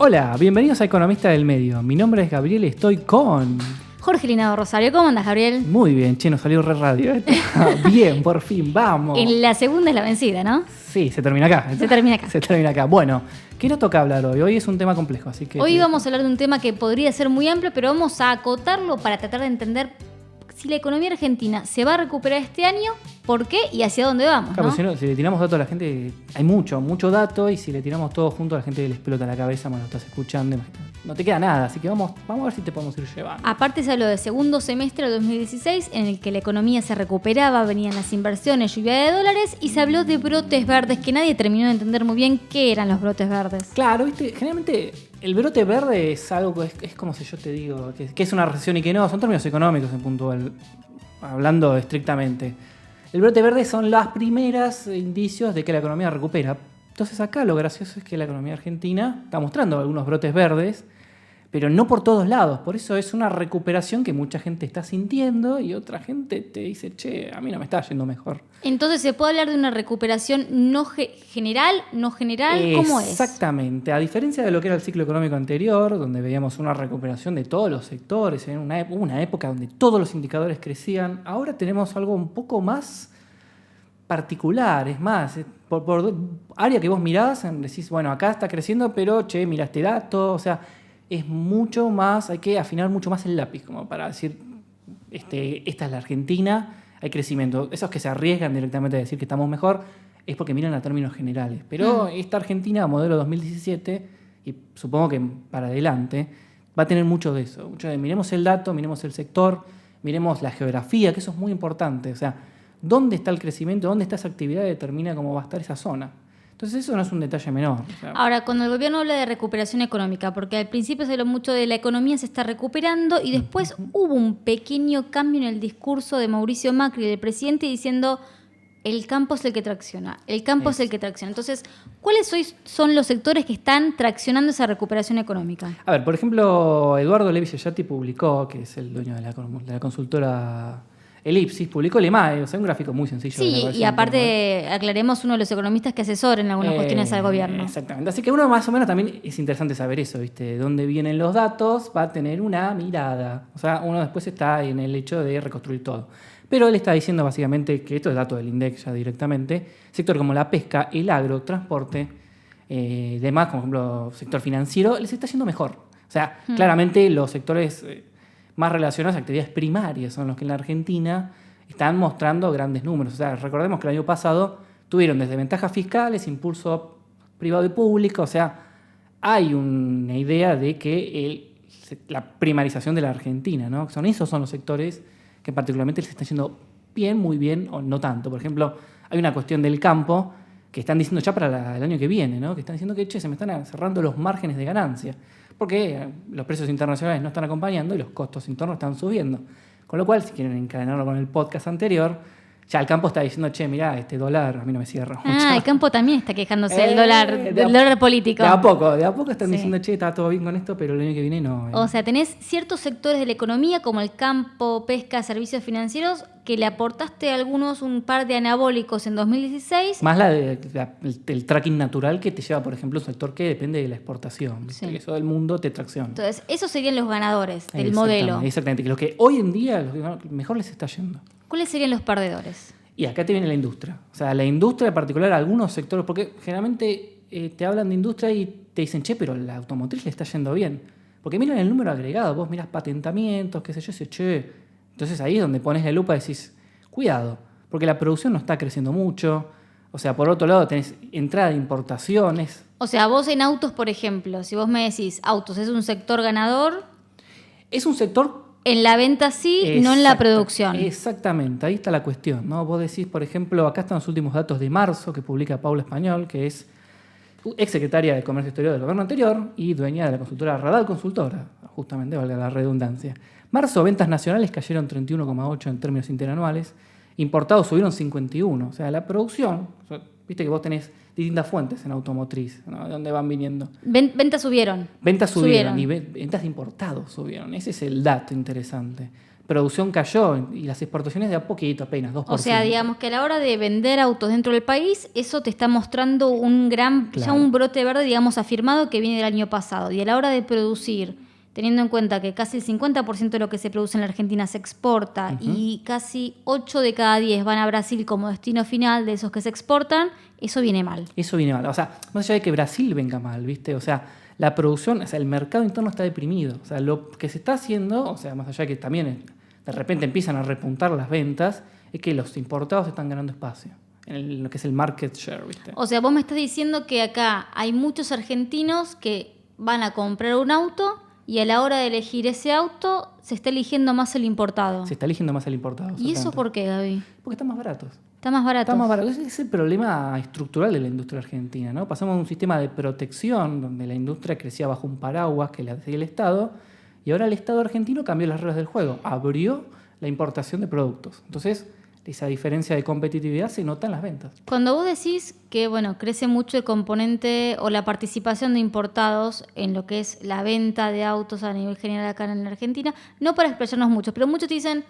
Hola, bienvenidos a Economista del Medio. Mi nombre es Gabriel y estoy con... Jorgelina Rosario, ¿cómo andas, Gabriel? Muy bien, che, nos salió re radio esto. Bien, por fin, vamos. En la segunda es la vencida, ¿no? Sí, se termina acá. Se termina acá. Se termina acá. Bueno, ¿qué nos toca hablar hoy? Hoy es un tema complejo, así que... Hoy vamos a hablar de un tema que podría ser muy amplio, pero vamos a acotarlo para tratar de entender si la economía argentina se va a recuperar este año, por qué y hacia dónde vamos, Claro, ¿no? si le tiramos datos a la gente, hay mucho dato, y si le tiramos todo junto a la gente le explota la cabeza, bueno, estás escuchando, no te queda nada, así que vamos a ver si te podemos ir llevando. Aparte se habló del segundo semestre de 2016, en el que la economía se recuperaba, venían las inversiones, lluvia de dólares, y se habló de brotes verdes, que nadie terminó de entender muy bien qué eran los brotes verdes. Claro, viste, generalmente el brote verde es algo que es como si yo te digo, que es una recesión y que no, son términos económicos en puntual, hablando estrictamente. El brote verde son los primeros indicios de que la economía recupera. Entonces acá lo gracioso es que la economía argentina está mostrando algunos brotes verdes, pero no por todos lados. Por eso es una recuperación que mucha gente está sintiendo y otra gente te dice, che, a mí no me está yendo mejor. Entonces, ¿se puede hablar de una recuperación no general? ¿Cómo es? Exactamente. A diferencia de lo que era el ciclo económico anterior, donde veíamos una recuperación de todos los sectores, en una época donde todos los indicadores crecían, ahora tenemos algo un poco más particular. Es más, por área que vos mirás, decís, bueno, acá está creciendo, pero, che, mira este dato, o sea... es mucho más, hay que afinar mucho más el lápiz, como para decir, esta es la Argentina, hay crecimiento. Esos que se arriesgan directamente a decir que estamos mejor, es porque miran a términos generales. Pero esta Argentina, modelo 2017, y supongo que para adelante, va a tener mucho de eso. Mucho de miremos el dato, miremos el sector, miremos la geografía, que eso es muy importante. O sea, dónde está el crecimiento, dónde está esa actividad, determina cómo va a estar esa zona. Entonces eso no es un detalle menor. O sea, ahora, cuando el gobierno habla de recuperación económica, porque al principio se habló mucho de la economía se está recuperando y después hubo un pequeño cambio en el discurso de Mauricio Macri, del presidente, diciendo el campo es el que tracciona, el campo es el que tracciona. Entonces, ¿cuáles hoy son los sectores que están traccionando esa recuperación económica? A ver, por ejemplo, Eduardo Levi Cellati publicó, que es el dueño de la consultora Elipsis, publicó el EMAE, o sea, un gráfico muy sencillo. Sí, y aparte, aclaremos, uno de los economistas que asesora en algunas cuestiones al gobierno. Exactamente, así que uno más o menos también es interesante saber eso, ¿viste? De dónde vienen los datos, va a tener una mirada. O sea, uno después está en el hecho de reconstruir todo. Pero él está diciendo básicamente que esto es dato del INDEC ya directamente, sector como la pesca, el agro, transporte, demás, como por ejemplo sector financiero, les está yendo mejor. O sea, claramente los sectores... más relacionados a actividades primarias, son los que en la Argentina están mostrando grandes números. O sea, recordemos que el año pasado tuvieron desde ventajas fiscales, impulso privado y público, o sea, hay una idea de que la primarización de la Argentina, ¿no? Esos son los sectores que particularmente les están yendo bien, muy bien, o no tanto. Por ejemplo, hay una cuestión del campo que están diciendo ya para el año que viene, ¿no? Que están diciendo que, che, se me están cerrando los márgenes de ganancia, porque los precios internacionales no están acompañando y los costos internos están subiendo. Con lo cual, si quieren encadenarlo con el podcast anterior, ya el campo está diciendo, che, mirá, este dólar a mí no me cierra mucho. El campo también está quejándose del dólar político. De a poco están diciendo, che, está todo bien con esto, pero el año que viene no. O sea, tenés ciertos sectores de la economía, como el campo, pesca, servicios financieros, que le aportaste a algunos un par de anabólicos en 2016. Más el tracking natural que te lleva, por ejemplo, un sector que depende de la exportación. ¿Viste? Que eso del mundo te tracciona. Entonces, esos serían los ganadores del modelo. Exactamente, que los que hoy en día mejor les está yendo. ¿Cuáles serían los perdedores? Y acá te viene la industria. O sea, la industria en particular, algunos sectores, porque generalmente te hablan de industria y te dicen, che, pero la automotriz le está yendo bien. Porque miran el número agregado, vos mirás patentamientos, qué sé yo, che. Entonces ahí es donde pones la lupa y decís, cuidado, porque la producción no está creciendo mucho. O sea, por otro lado tenés entrada de importaciones. O sea, vos en autos, por ejemplo, si vos me decís autos, ¿es un sector ganador? Es un sector... En la venta sí, no en la producción. Exactamente, ahí está la cuestión, ¿no? Vos decís, por ejemplo, acá están los últimos datos de marzo que publica Paula Español, que es exsecretaria de Comercio Exterior del gobierno anterior y dueña de la consultora Radal Consultora, justamente, valga la redundancia. Marzo, ventas nacionales cayeron 31,8 en términos interanuales, importados subieron 51, o sea, la producción, viste que vos tenés distintas fuentes en automotriz, ¿no? ¿De dónde van viniendo? Ventas subieron. Ventas subieron y ventas de importados subieron. Ese es el dato interesante. producción cayó y las exportaciones de a poquito, apenas 2%. O sea, digamos que a la hora de vender autos dentro del país, eso te está mostrando ya un brote verde, digamos, afirmado que viene del año pasado. Y a la hora de producir, teniendo en cuenta que casi el 50% de lo que se produce en la Argentina se exporta y casi 8 de cada 10 van a Brasil como destino final de esos que se exportan, eso viene mal. Eso viene mal. O sea, más allá de que Brasil venga mal, ¿viste? O sea, la producción, o sea, el mercado interno está deprimido. O sea, lo que se está haciendo, o sea, más allá de que también de repente empiezan a repuntar las ventas, es que los importados están ganando espacio en lo que es el market share, ¿viste? O sea, vos me estás diciendo que acá hay muchos argentinos que van a comprar un auto y a la hora de elegir ese auto se está eligiendo más el importado. Se está eligiendo más el importado. ¿Y eso por qué, Gaby? Porque están más baratos. Está más barato. Está más barato. Ese es el problema estructural de la industria argentina, ¿no? Pasamos de un sistema de protección donde la industria crecía bajo un paraguas que le hacía el Estado y ahora el Estado argentino cambió las reglas del juego, abrió la importación de productos. Entonces, esa diferencia de competitividad se nota en las ventas. Cuando vos decís que, bueno, crece mucho el componente o la participación de importados en lo que es la venta de autos a nivel general acá en la Argentina, no para explayarnos mucho, pero muchos te dicen,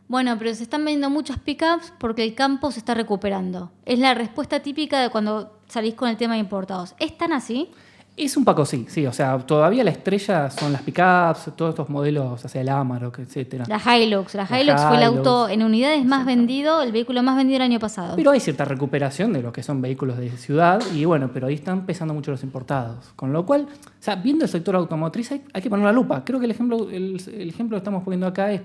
bueno, pero se están vendiendo muchas pickups porque el campo se está recuperando. Es la respuesta típica de cuando salís con el tema de importados. ¿Es tan así? Es un poco sí. O sea, todavía la estrella son las pickups, todos estos modelos, o sea, el Amarok, etcétera. La Hilux fue el auto en unidades más vendido, el vehículo más vendido el año pasado. Pero hay cierta recuperación de lo que son vehículos de ciudad y bueno, pero ahí están pesando mucho los importados. Con lo cual, o sea, viendo el sector automotriz hay que poner la lupa. Creo que el ejemplo que estamos poniendo acá es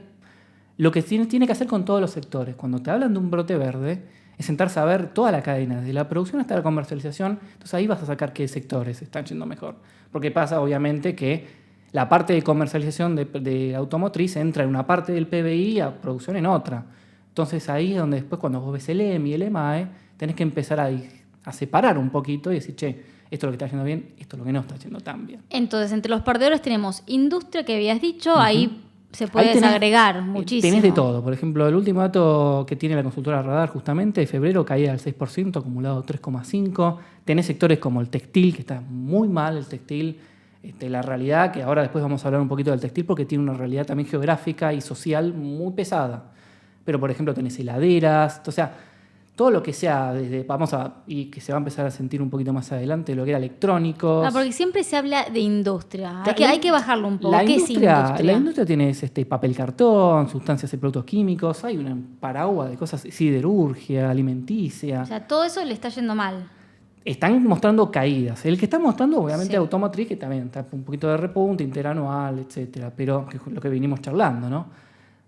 lo que tiene que hacer con todos los sectores. Cuando te hablan de un brote verde, es sentarse a ver toda la cadena, desde la producción hasta la comercialización. Entonces ahí vas a sacar qué sectores están yendo mejor. Porque pasa, obviamente, que la parte de comercialización de automotriz entra en una parte del PBI a producción en otra. Entonces ahí es donde después, cuando vos ves el EMI y el EMAE, tenés que empezar a separar un poquito y decir, che, esto es lo que está yendo bien, esto es lo que no está yendo tan bien. Entonces, entre los perdedores tenemos industria, que habías dicho, ahí se puede desagregar muchísimo. Tenés de todo. Por ejemplo, el último dato que tiene la consultora Radar, justamente, de febrero caía al 6%, acumulado 3,5%. Tenés sectores como el textil, que está muy mal el textil. La realidad, que ahora después vamos a hablar un poquito del textil, porque tiene una realidad también geográfica y social muy pesada. Pero, por ejemplo, tenés heladeras, o sea, todo lo que sea, y que se va a empezar a sentir un poquito más adelante, lo que era electrónicos. Porque siempre se habla de industria. Hay que bajarlo un poco. ¿Qué es industria? La industria tiene papel cartón, sustancias y productos químicos, hay una paraguas de cosas, siderurgia, alimenticia. O sea, todo eso le está yendo mal. Están mostrando caídas. El que está mostrando, obviamente, automotriz, que también está un poquito de repunte, interanual, etcétera, pero que es lo que venimos charlando, ¿no?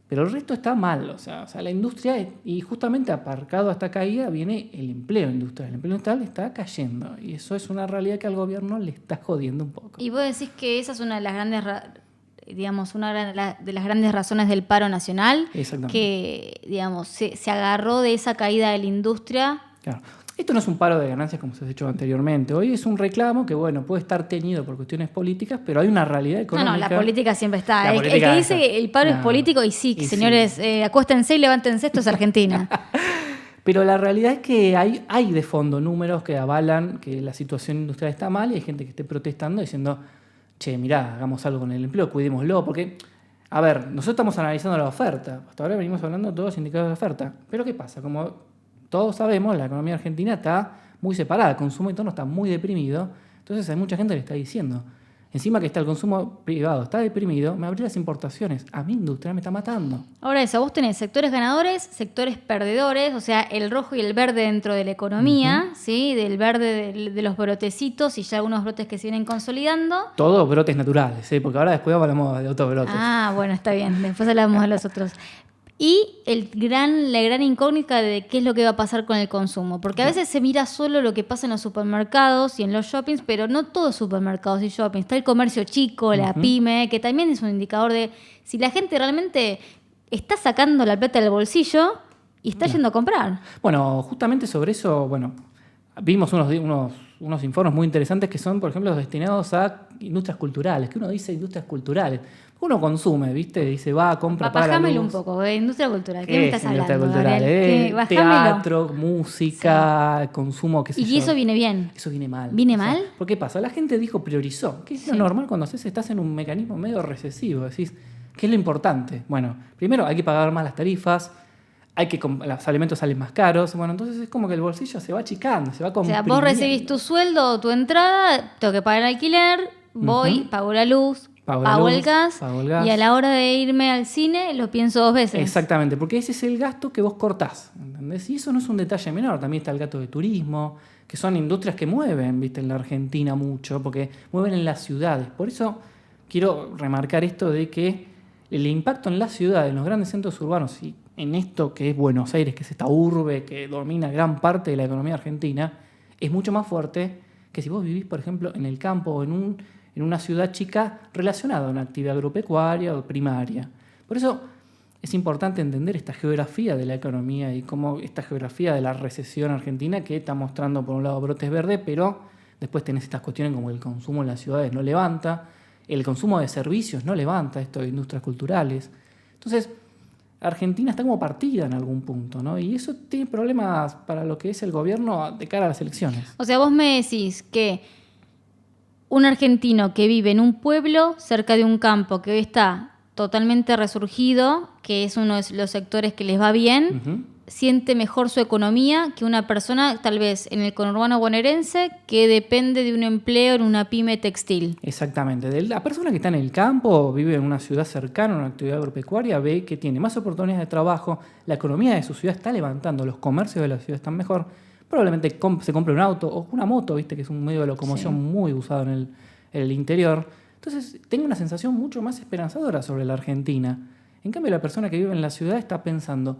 Pero el resto está mal, o sea, la industria, y justamente aparcado a esta caída viene el empleo industrial. El empleo industrial está cayendo y eso es una realidad que al gobierno le está jodiendo un poco. Y vos decís que esa es una de las grandes, de las grandes razones del paro nacional, que, digamos, se agarró de esa caída de la industria. Claro. Esto no es un paro de ganancias como se ha dicho anteriormente. Hoy es un reclamo que, bueno, puede estar teñido por cuestiones políticas, pero hay una realidad económica. No, la política siempre está. El que dice el paro es político, y sí, señores, acuéstense y levántense, esto es Argentina. Pero la realidad es que hay de fondo números que avalan que la situación industrial está mal y hay gente que esté protestando diciendo, che, mirá, hagamos algo con el empleo, cuidémoslo, porque, a ver, nosotros estamos analizando la oferta. Hasta ahora venimos hablando de todos los indicadores de oferta. Pero ¿qué pasa? Como todos sabemos, la economía argentina está muy separada, el consumo interno está muy deprimido, entonces hay mucha gente que le está diciendo, encima que está el consumo privado, está deprimido, me abrí las importaciones, a mi industria me está matando. Ahora eso, vos tenés sectores ganadores, sectores perdedores, o sea, el rojo y el verde dentro de la economía, ¿sí? Del verde de los brotecitos y ya algunos brotes que se vienen consolidando. Todos brotes naturales, ¿sí? Porque ahora después hablamos de otros brotes. Ah, bueno, está bien, después hablamos de los otros. Y la gran incógnita de qué es lo que va a pasar con el consumo. Porque a veces se mira solo lo que pasa en los supermercados y en los shoppings, pero no todos supermercados y shoppings. Está el comercio chico, la pyme, que también es un indicador de si la gente realmente está sacando la plata del bolsillo y está yendo a comprar. Bueno, justamente sobre eso, bueno, vimos unos informes muy interesantes que son, por ejemplo, los destinados a industrias culturales, que uno dice industrias culturales. Uno consume, ¿viste? Dice, compra, paga la luz. Bajámelo un poco, industria cultural. ¿Qué me estás hablando? Industria cultural, teatro, música, consumo, qué sé yo. ¿Y eso viene bien? Eso viene mal. ¿Viene mal? ¿Por qué pasa? La gente priorizó. Que es lo normal cuando estás en un mecanismo medio recesivo. Decís, ¿Qué es lo importante? Bueno, primero hay que pagar más las tarifas, los alimentos salen más caros, bueno, entonces es como que el bolsillo se va achicando, se va O sea, comprimiendo. vos recibís tu sueldo o tu entrada, tengo que pagar el alquiler, voy, pago la luz, pago el gas, y a la hora de irme al cine lo pienso 2 veces. Exactamente, porque ese es el gasto que vos cortás, ¿entendés? Y eso no es un detalle menor, también está el gasto de turismo, que son industrias que mueven, ¿viste? En la Argentina mucho, porque mueven en las ciudades. Por eso quiero remarcar esto de que el impacto en las ciudades, en los grandes centros urbanos y en esto que es Buenos Aires, que es esta urbe que domina gran parte de la economía argentina, es mucho más fuerte que si vos vivís, por ejemplo, en el campo o en una ciudad chica relacionada a una actividad agropecuaria o primaria. Por eso es importante entender esta geografía de la economía y cómo esta geografía de la recesión argentina que está mostrando por un lado brotes verdes, pero después tenés estas cuestiones como el consumo en las ciudades no levanta, el consumo de servicios no levanta, esto de industrias culturales. Entonces, Argentina está como partida en algún punto, ¿no? Y eso tiene problemas para lo que es el gobierno de cara a las elecciones. O sea, vos me decís que un argentino que vive en un pueblo cerca de un campo que hoy está totalmente resurgido, que es uno de los sectores que les va bien, siente mejor su economía que una persona tal vez en el conurbano bonaerense que depende de un empleo en una pyme textil. Exactamente. La persona que está en el campo, vive en una ciudad cercana a una actividad agropecuaria, ve que tiene más oportunidades de trabajo, la economía de su ciudad está levantando, los comercios de la ciudad están mejor, probablemente se compre un auto o una moto, ¿viste? Que es un medio de locomoción muy usado en el interior. Entonces, tengo una sensación mucho más esperanzadora sobre la Argentina. En cambio, la persona que vive en la ciudad está pensando,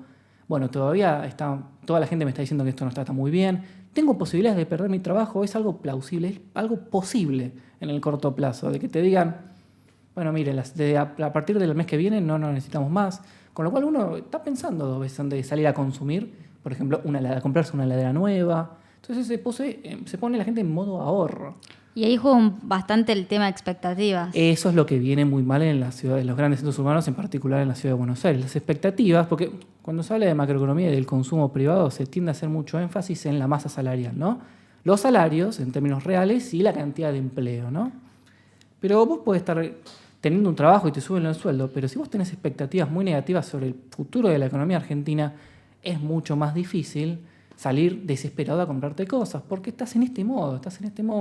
bueno, toda la gente me está diciendo que esto no está muy bien, tengo posibilidades de perder mi trabajo, es algo plausible, es algo posible en el corto plazo, de que te digan, bueno, mire, a partir del mes que viene no necesitamos más, con lo cual uno está pensando 2 veces antes de salir a consumir, por ejemplo, comprarse una heladera nueva. Entonces se pone la gente en modo ahorro. Y ahí juega bastante el tema de expectativas. Eso es lo que viene muy mal en las ciudades, en los grandes centros urbanos, en particular en la ciudad de Buenos Aires. Las expectativas, porque cuando se habla de macroeconomía y del consumo privado, se tiende a hacer mucho énfasis en la masa salarial, ¿no? Los salarios, en términos reales, y la cantidad de empleo, ¿no? Pero vos podés estar teniendo un trabajo y te suben el sueldo, pero si vos tenés expectativas muy negativas sobre el futuro de la economía argentina, es mucho más difícil salir desesperado a comprarte cosas, porque estás en este modo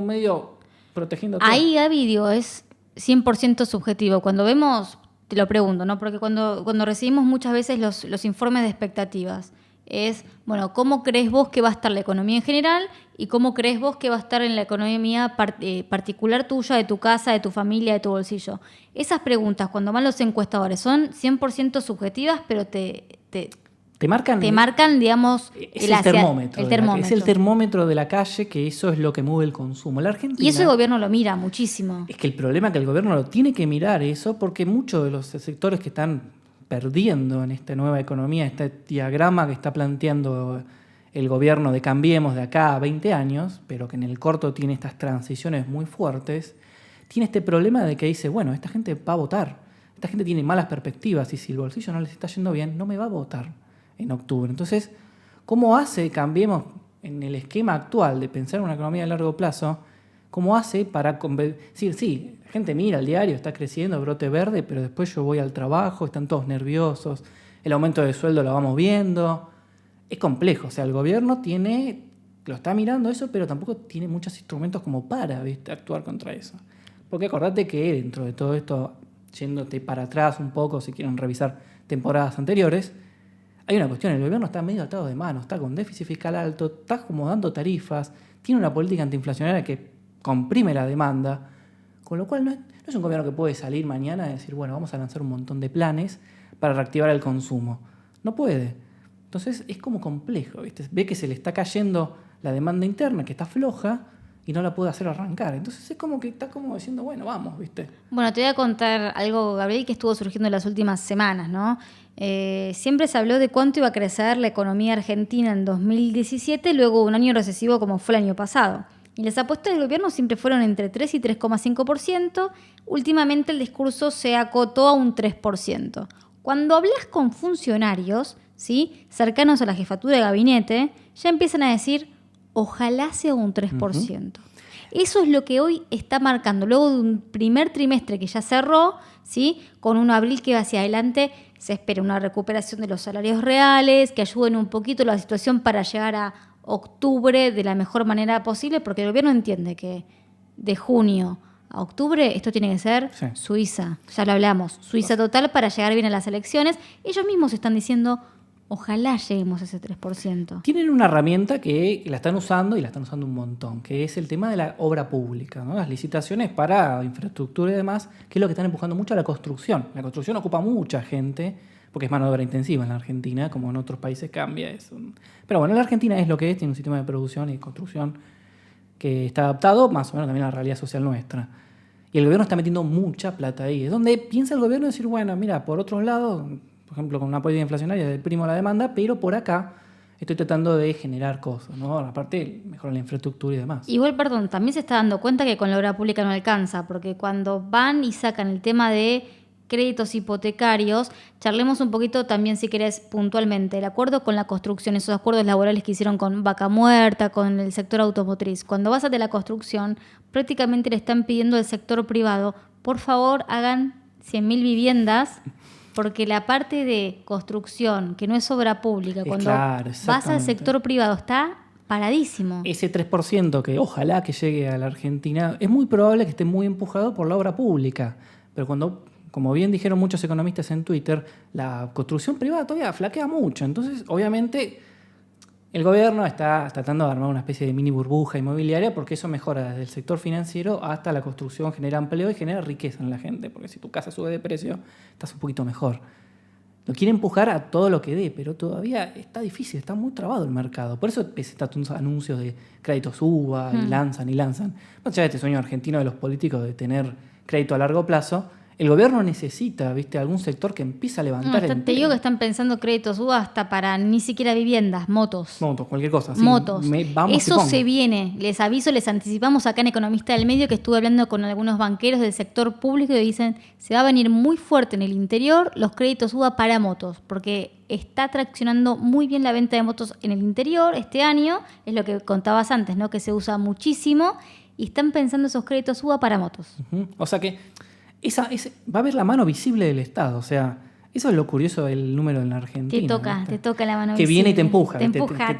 medio protegiendo todo. Ahí, Gaby, digo, es 100% subjetivo. Cuando vemos, te lo pregunto, ¿no? Porque cuando recibimos muchas veces los informes de expectativas, es, bueno, ¿cómo crees vos que va a estar la economía en general y cómo crees vos que va a estar en la economía particular tuya, de tu casa, de tu familia, de tu bolsillo? Esas preguntas, cuando van los encuestadores, son 100% subjetivas, pero te marcan, digamos, es el termómetro. Es el termómetro de la calle, que eso es lo que mueve el consumo. La Argentina, y eso el gobierno lo mira muchísimo. Es que el problema es que el gobierno lo tiene que mirar eso, porque muchos de los sectores que están perdiendo en esta nueva economía, este diagrama que está planteando el gobierno de Cambiemos de acá a 20 años, pero que en el corto tiene estas transiciones muy fuertes, tiene este problema de que dice, bueno, esta gente va a votar, esta gente tiene malas perspectivas y si el bolsillo no les está yendo bien, no me va a votar en octubre. Entonces, ¿cómo hace Cambiemos en el esquema actual de pensar en una economía de largo plazo? ¿Cómo hace para decir, sí, la gente mira el diario, está creciendo, brote verde, pero después yo voy al trabajo, están todos nerviosos, el aumento de sueldo lo vamos viendo? Es complejo, o sea, el gobierno lo está mirando eso, pero tampoco tiene muchos instrumentos como para, ¿viste?, actuar contra eso. Porque acordate que dentro de todo esto, yéndote para atrás un poco, si quieren revisar temporadas anteriores, hay una cuestión, el gobierno está medio atado de manos, está con déficit fiscal alto, está acomodando tarifas, tiene una política antiinflacionaria que comprime la demanda, con lo cual no es un gobierno que puede salir mañana y decir, bueno, vamos a lanzar un montón de planes para reactivar el consumo. No puede. Entonces es como complejo, ¿viste? Ve que se le está cayendo la demanda interna, que está floja, y no la puede hacer arrancar. Entonces es como que está como diciendo, bueno, vamos, ¿viste? Bueno, te voy a contar algo, Gabriel, que estuvo surgiendo en las últimas semanas, ¿no? Siempre se habló de cuánto iba a crecer la economía argentina en 2017, luego un año recesivo como fue el año pasado. Y las apuestas del gobierno siempre fueron entre 3 y 3,5%. Últimamente el discurso se acotó a un 3%. Cuando hablas con funcionarios, ¿sí?, cercanos a la jefatura de gabinete, ya empiezan a decir, ojalá sea un 3%. Eso es lo que hoy está marcando. Luego de un primer trimestre que ya cerró, ¿sí? Con un abril que va hacia adelante se espera una recuperación de los salarios reales, que ayuden un poquito la situación para llegar a octubre de la mejor manera posible, porque el gobierno entiende que de junio a octubre esto tiene que ser Suiza, ya lo hablamos, Suiza total para llegar bien a las elecciones. Ellos mismos están diciendo, ojalá lleguemos a ese 3%. Tienen una herramienta que la están usando y la están usando un montón, que es el tema de la obra pública, ¿no? Las licitaciones para infraestructura y demás, que es lo que están empujando mucho a la construcción. La construcción ocupa mucha gente, porque es mano de obra intensiva en la Argentina, como en otros países cambia eso. Pero bueno, la Argentina es lo que es, tiene un sistema de producción y construcción que está adaptado más o menos también a la realidad social nuestra. Y el gobierno está metiendo mucha plata ahí. Es donde piensa el gobierno decir, bueno, mira, por otros lados, por ejemplo, con una política inflacionaria deprimo la demanda, pero por acá estoy tratando de generar cosas, ¿no? Aparte, mejorar la infraestructura y demás. Igual, perdón, también se está dando cuenta que con la obra pública no alcanza, porque cuando van y sacan el tema de créditos hipotecarios, charlemos un poquito también, si querés, puntualmente, el acuerdo con la construcción, esos acuerdos laborales que hicieron con Vaca Muerta, con el sector automotriz. Cuando vas a de la construcción, prácticamente le están pidiendo al sector privado, por favor, hagan 100.000 viviendas, porque la parte de construcción, que no es obra pública, cuando vas al sector privado, está paradísimo. Ese 3% que ojalá que llegue a la Argentina, es muy probable que esté muy empujado por la obra pública, pero cuando, como bien dijeron muchos economistas en Twitter, la construcción privada todavía flaquea mucho. Entonces, obviamente, el gobierno está tratando de armar una especie de mini burbuja inmobiliaria porque eso mejora desde el sector financiero hasta la construcción, genera empleo y genera riqueza en la gente. Porque si tu casa sube de precio, estás un poquito mejor. Lo quiere empujar a todo lo que dé, pero todavía está difícil, está muy trabado el mercado. Por eso empiezan estos anuncios de créditos UBA y lanzan. Más allá de este sueño argentino de los políticos de tener crédito a largo plazo, el gobierno necesita, ¿viste?, algún sector que empiece a levantar el Te digo que están pensando créditos UBA hasta para ni siquiera viviendas, motos. Motos, cualquier cosa. Sí, motos. Eso se viene. Les aviso, les anticipamos acá en Economista del Medio que estuve hablando con algunos banqueros del sector público y dicen se va a venir muy fuerte en el interior los créditos UBA para motos, porque está traccionando muy bien la venta de motos en el interior este año, es lo que contabas antes, ¿no?, que se usa muchísimo y están pensando esos créditos UBA para motos. O sea que va a haber la mano visible del Estado, o sea, eso es lo curioso del número en la Argentina. Te toca la mano que visible. Que viene y te empuja. Te empuja.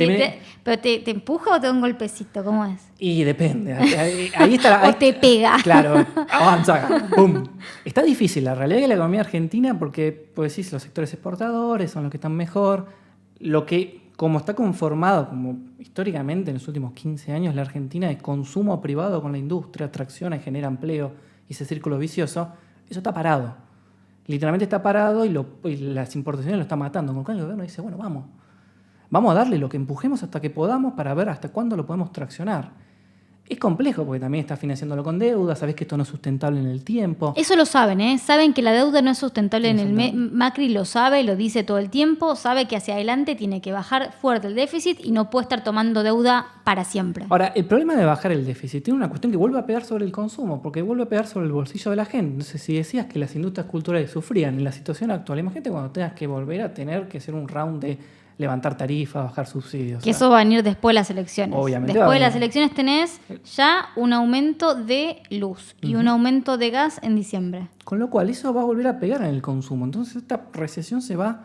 ¿Pero te empuja o te da un golpecito? ¿Cómo es? Y depende. Ahí está o te pega. Claro, avanza. ¡Pum! Está difícil la realidad de la economía argentina porque, pues decís, los sectores exportadores son los que están mejor. Lo que, como está conformado, como históricamente en los últimos 15 años, la Argentina de consumo privado con la industria, tracciona y genera empleo, y ese círculo vicioso, eso está parado. Literalmente está parado y las importaciones lo están matando. Con lo cual el gobierno dice, bueno, vamos a darle lo que empujemos hasta que podamos para ver hasta cuándo lo podemos traccionar. Es complejo porque también está financiándolo con deuda, sabés que esto no es sustentable en el tiempo. Eso lo saben, ¿eh? Saben que la deuda no es sustentable en el Macri lo sabe, lo dice todo el tiempo, sabe que hacia adelante tiene que bajar fuerte el déficit y no puede estar tomando deuda para siempre. Ahora, el problema de bajar el déficit tiene una cuestión que vuelve a pegar sobre el consumo, porque vuelve a pegar sobre el bolsillo de la gente. Entonces, si decías que las industrias culturales sufrían en la situación actual, imagínate cuando tengas que volver a tener que hacer un round de levantar tarifas, bajar subsidios. Que eso va a venir después de las elecciones. Obviamente. Después de las elecciones tenés ya un aumento de luz y un aumento de gas en diciembre. Con lo cual eso va a volver a pegar en el consumo. Entonces esta recesión se va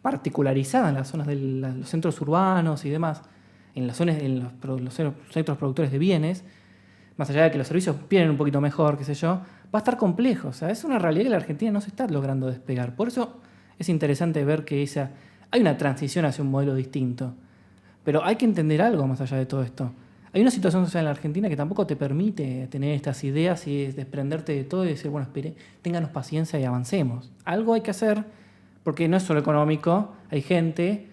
particularizada en las zonas de los centros urbanos y demás, en las zonas, en los centros productores de bienes, más allá de que los servicios vienen un poquito mejor, qué sé yo, va a estar complejo. O sea, es una realidad que la Argentina no se está logrando despegar. Por eso es interesante ver que hay una transición hacia un modelo distinto. Pero hay que entender algo más allá de todo esto. Hay una situación social en la Argentina que tampoco te permite tener estas ideas y desprenderte de todo y decir, bueno, espere, ténganos paciencia y avancemos. Algo hay que hacer, porque no es solo económico, hay gente,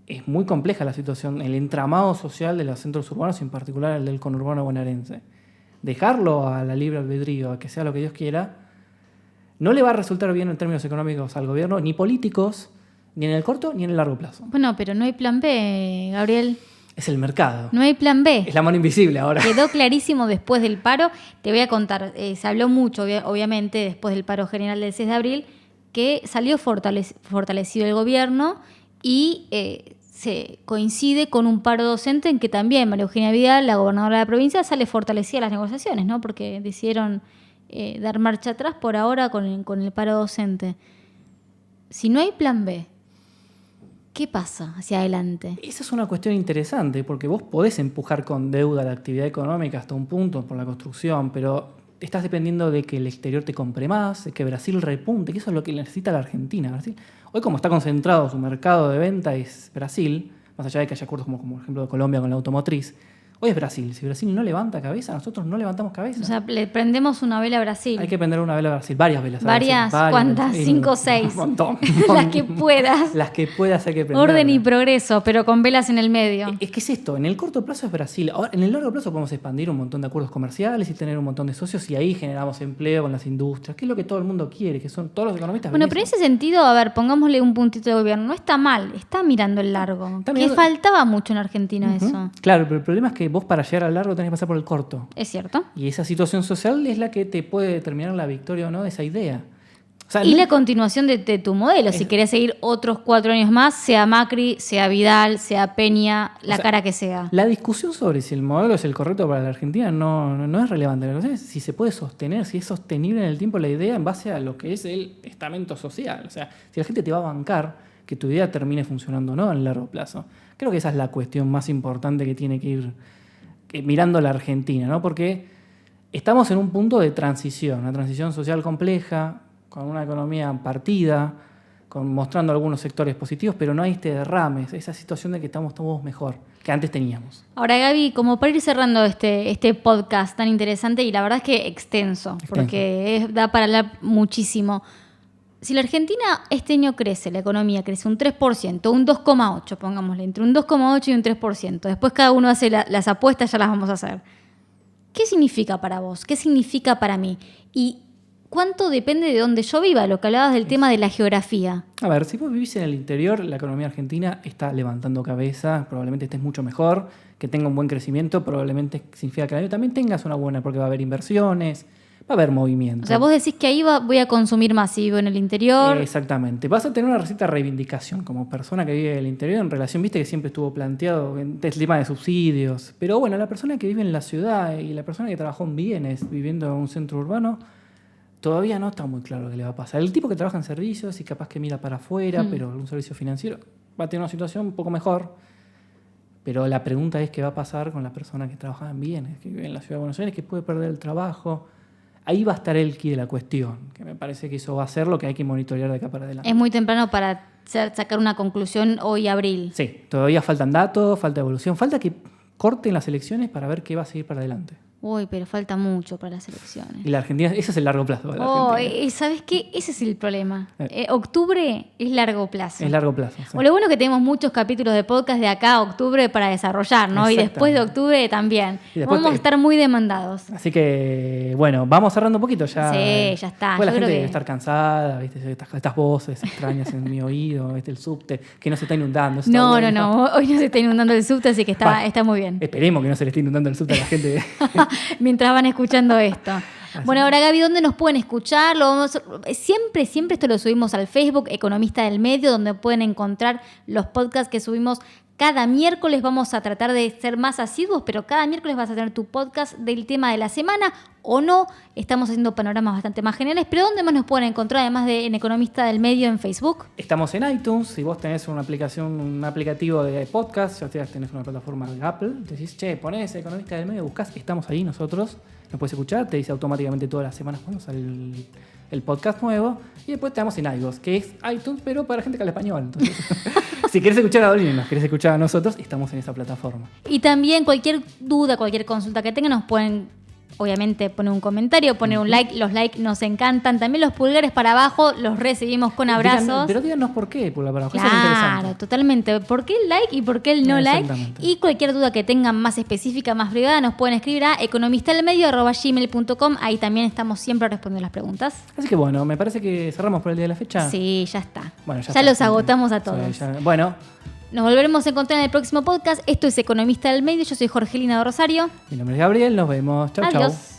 es muy compleja la situación, el entramado social de los centros urbanos, y en particular el del conurbano bonaerense. Dejarlo a la libre albedrío, a que sea lo que Dios quiera, no le va a resultar bien en términos económicos al gobierno, ni políticos, ni en el corto ni en el largo plazo. Bueno, pero no hay plan B, Gabriel. Es el mercado. No hay plan B. Es la mano invisible ahora. Quedó clarísimo después del paro. Te voy a contar, se habló mucho, obviamente, después del paro general del 6 de abril, que salió fortalecido el gobierno y se coincide con un paro docente en que también María Eugenia Vidal, la gobernadora de la provincia, sale fortalecida en las negociaciones, ¿no? Porque decidieron dar marcha atrás por ahora con el paro docente. Si no hay plan B, ¿qué pasa hacia adelante? Esa es una cuestión interesante, porque vos podés empujar con deuda la actividad económica hasta un punto por la construcción, pero estás dependiendo de que el exterior te compre más, de que Brasil repunte, que eso es lo que necesita la Argentina. Brasil, hoy como está concentrado su mercado de venta es Brasil, más allá de que haya acuerdos como por ejemplo de Colombia con la automotriz, hoy es Brasil. Si Brasil no levanta cabeza, nosotros no levantamos cabeza. O sea, le prendemos una vela a Brasil. Hay que prender una vela a Brasil, varias velas. ¿Varias? ¿Cuántas? 5 o 6. Un montón. Las que puedas. Las que puedas hay que prender. Orden y progreso, pero con velas en el medio. Es que es esto, en el corto plazo es Brasil. Ahora, en el largo plazo podemos expandir un montón de acuerdos comerciales y tener un montón de socios y ahí generamos empleo con las industrias, que es lo que todo el mundo quiere, que son todos los economistas. Bueno, pero en ese sentido, a ver, pongámosle un puntito de gobierno. No está mal, está mirando el largo. Que faltaba mucho en Argentina eso. Claro, pero el problema es que vos para llegar al largo tenés que pasar por el corto. Es cierto. Y esa situación social es la que te puede determinar la victoria o no de esa idea. O sea, y la continuación de tu modelo. Si querés seguir otros 4 años más, sea Macri, sea Vidal, sea Peña, cara que sea. La discusión sobre si el modelo es el correcto para la Argentina no es relevante. La cuestión es si se puede sostener, si es sostenible en el tiempo la idea en base a lo que es el estamento social. O sea, si la gente te va a bancar que tu idea termine funcionando o no en el largo plazo. Creo que esa es la cuestión más importante que tiene que ir mirando la Argentina, ¿no? Porque estamos en un punto de transición, una transición social compleja, con una economía partida, mostrando algunos sectores positivos, pero no hay este derrame, esa situación de que estamos todos mejor que antes teníamos. Ahora, Gaby, como para ir cerrando este podcast tan interesante y la verdad es que extenso. Porque da para hablar muchísimo. Si la Argentina este año crece, la economía crece un 3%, un 2,8%, pongámosle, entre un 2,8% y un 3%, después cada uno hace las apuestas, ya las vamos a hacer. ¿Qué significa para vos? ¿Qué significa para mí? ¿Y cuánto depende de donde yo viva? Lo que hablabas del tema de la geografía. A ver, si vos vivís en el interior, la economía argentina está levantando cabeza, probablemente estés mucho mejor, que tenga un buen crecimiento, probablemente significa que el año también tengas una buena, porque va a haber inversiones, va a haber movimiento. O sea, vos decís que ahí voy a consumir más si vivo en el interior. Exactamente. Vas a tener una receta de reivindicación como persona que vive en el interior en relación, viste que siempre estuvo planteado el tema de subsidios. Pero bueno, la persona que vive en la ciudad y la persona que trabajó en bienes viviendo en un centro urbano, todavía no está muy claro qué le va a pasar. El tipo que trabaja en servicios y capaz que mira para afuera, pero algún servicio financiero, va a tener una situación un poco mejor. Pero la pregunta es qué va a pasar con la persona que trabaja en bienes, que vive en la ciudad de Buenos Aires, que puede perder el trabajo. Ahí va a estar el quid de la cuestión, que me parece que eso va a ser lo que hay que monitorear de acá para adelante. Es muy temprano para sacar una conclusión hoy, abril. Sí, todavía faltan datos, falta evolución, falta que corten las elecciones para ver qué va a seguir para adelante. Uy, pero falta mucho para las elecciones. Y la Argentina, ese es el largo plazo de la Argentina. ¿Sabes qué? Ese es el problema. Octubre es largo plazo. Es largo plazo. Sí. O lo bueno es que tenemos muchos capítulos de podcast de acá a octubre para desarrollar, ¿no? Y después de octubre también. Vamos a estar muy demandados. Así que, bueno, vamos cerrando un poquito ya. Sí, ya está. Pues la gente debe estar cansada, ¿viste? Estas voces extrañas en mi oído, ¿viste? El subte, que no se está inundando. No. Hoy no se está inundando el subte, así que está muy bien. Esperemos que no se le esté inundando el subte a la gente. Mientras van escuchando esto. Bueno, ahora Gaby, ¿dónde nos pueden escuchar? Siempre esto lo subimos al Facebook, Economista del Medio, donde pueden encontrar los podcasts que subimos cada miércoles. Vamos a tratar de ser más asiduos, pero cada miércoles vas a tener tu podcast del tema de la semana o no. Estamos haciendo panoramas bastante más generales, pero ¿dónde más nos pueden encontrar, además de en Economista del Medio en Facebook? Estamos en iTunes. Si vos tenés una aplicación, un aplicativo de podcast, ya tenés una plataforma de Apple, decís, ponés Economista del Medio, buscás, estamos ahí nosotros, nos puedes escuchar, te dice automáticamente todas las semanas cuando sale el podcast nuevo. Y después estamos en iVoox, que es iTunes, pero para gente que habla español. Entonces, si querés escuchar a Dolina y nos querés escuchar a nosotros, estamos en esa plataforma. Y también cualquier duda, cualquier consulta que tengan, nos pueden obviamente poner un comentario, poner un like. Los likes nos encantan. También los pulgares para abajo los recibimos con abrazos. Pero díganos por qué pulgar para abajo. Claro, eso es interesante. Totalmente. ¿Por qué el like y por qué el no like? Y cualquier duda que tengan más específica, más privada, nos pueden escribir a economistalmedio@gmail.com. Ahí también estamos siempre respondiendo las preguntas. Así que bueno, me parece que cerramos por el día de la fecha. Sí, ya está. Bueno, ya los agotamos a todos. Sí, bueno. Nos volveremos a encontrar en el próximo podcast. Esto es Economista del Medio. Yo soy Jorgelina de Rosario. Mi nombre es Gabriel. Nos vemos. Chau, Adiós. chau.